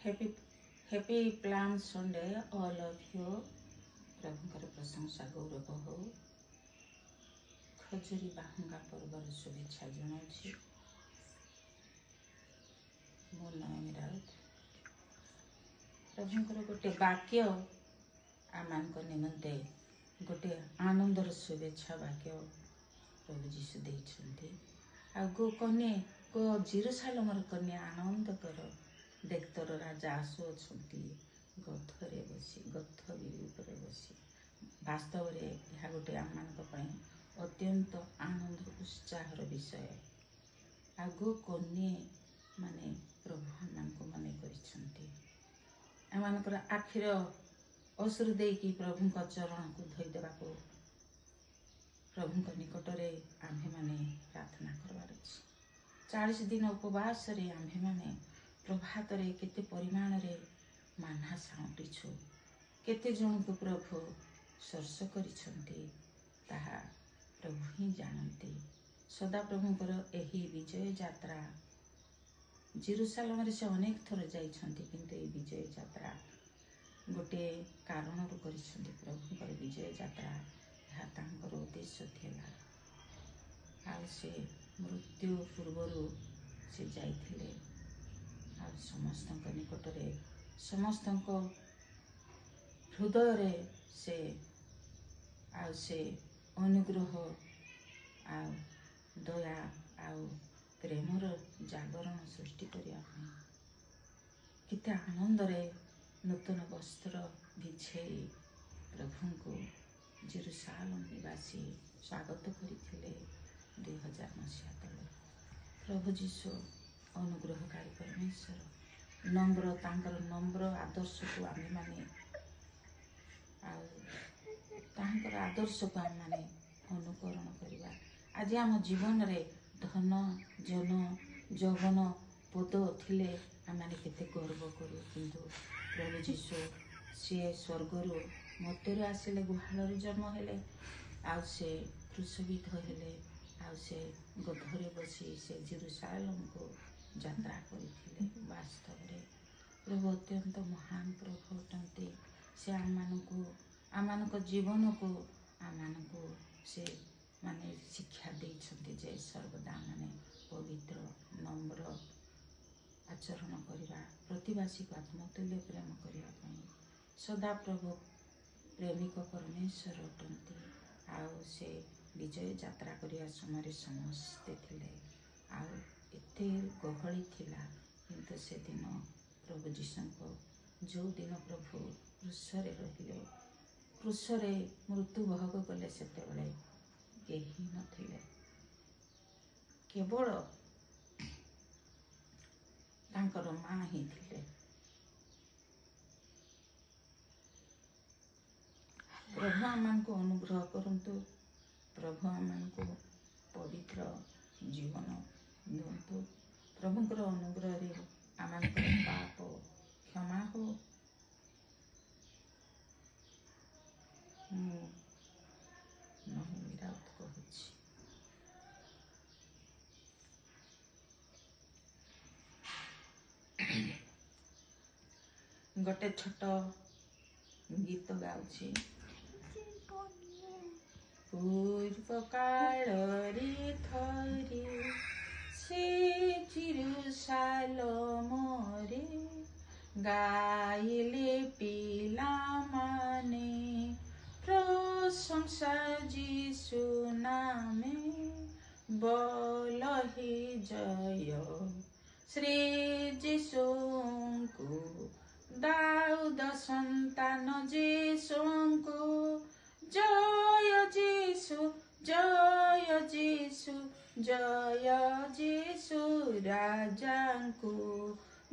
Happy plan Sunday all of you. प्रभुंकर प्रशंसा गौरव हो। खजुरी बाहुंगा पर्वर शुभेच्छा जनाऊँ। मो नयनी राउत। प्रभुंकर गोटे वाक्य आम निमंते गोटे आनंदर शुभेच्छा वाक्य प्रभु जीशु देइछन्ति। आ गो कन्या गो जेरूसालेमर कन्या आनंद कर, देख तोर राजा आसु अछन्ति गथरे बसी, गथ बिरी उपरे बसी। वास्तव रे यह गोटे आम अत्यंत आनंद उत्साहर विषय। आ गो कन्या माने प्रभु आम मने करिछन्ति। आमनकर आखिर अश्रु देकी प्रभु चरण को धोई देवा को प्रभु निकटरे आम्भे माने प्रार्थना करवार अछि। 40 दिन उपवास रे आम्भे माने प्रभात रे केते परिमाण रे माना साउंटिछु, केते जन को प्रभु स्पर्श करिछन्ति ताहा प्रभु ही जानन्ति। सदा प्रभुंकर एही विजय यात्रा जेरूसालेम रे से अनेक थर जाइछन्ति, किंतु ए विजय यात्रा गोटे कारण रो करिछन्ति। प्रभुंकर विजय यात्रा यह तांकर उद्देश्य थिला। आ से मृत्यु पूर्वरु से जाइथिले आ समस्त निकट रे समस्त हृदय रे से अनुग्रह आ दया आ प्रेमर जागरण सृष्टि करिया केते आनंद रे नूतन वस्त्र बिछेई प्रभु को जेरूसालेम निवासी स्वागत करथिले 2000 मसीहा तले। प्रभु जीशु अनुग्रहकारी परमेश्वर नम्र, तांकर नम्र आदर्श को आमे माने तांकर आदर्श को आमे माने अनुकरण करिबा। आज आम जीवन रे धन जन जौवन पद थिले आमे केते गर्व करू, किंतु प्रभु जीशु सी स्वर्गरु मतेरे आसिले, गुहाल जन्म हेले, आ से क्रूसबिद्ध हेले, आ से गधरे बसी से जेरूसालेम को यात्रा करथिले। वास्तव रे प्रभु अत्यंत महान प्रभु अटंती। से आम जीवन को आम से माने शिक्षा देइछन्ति जे सर्वदा माने पवित्र नम्र आचरण करिबा, प्रतिवासी को आत्मतुल्य प्रेम करिया पई सदा प्रभु प्रेमिक परमेश्वर अटंती। आउ से विजय यात्रा करिया समय समस्ते थिले, आउ एते गहली थिला, किंतु से दिन प्रभु जीशु जो दिन प्रभु क्रूसरे रहिले, क्रूसरे मृत्यु भोग कले, सेतेबेले केही नथिले, केवल तांकर मां ही थिले। प्रभु आमान को अनुग्रह करंतु, प्रभु आमान को पवित्र जीवन दिंतु। प्रभुंकर अनुग्रह रे आमान पाप क्षमा हो। गोटे छोट गीत गाउछि। पूर्व काल रे थरी से जेरूसालेम रे गाइले पिला माने प्रशंसा जीशु नामे बोल ही जय। श्री जीशु को दाऊद संतान जीशु को जय जीशु, जय जीशु, जय जीशु राजा को,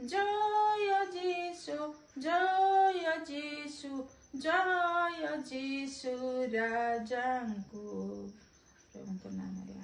जय जीशु, जय जीशु, जय जीशु राजा को। प्रभु नाम रे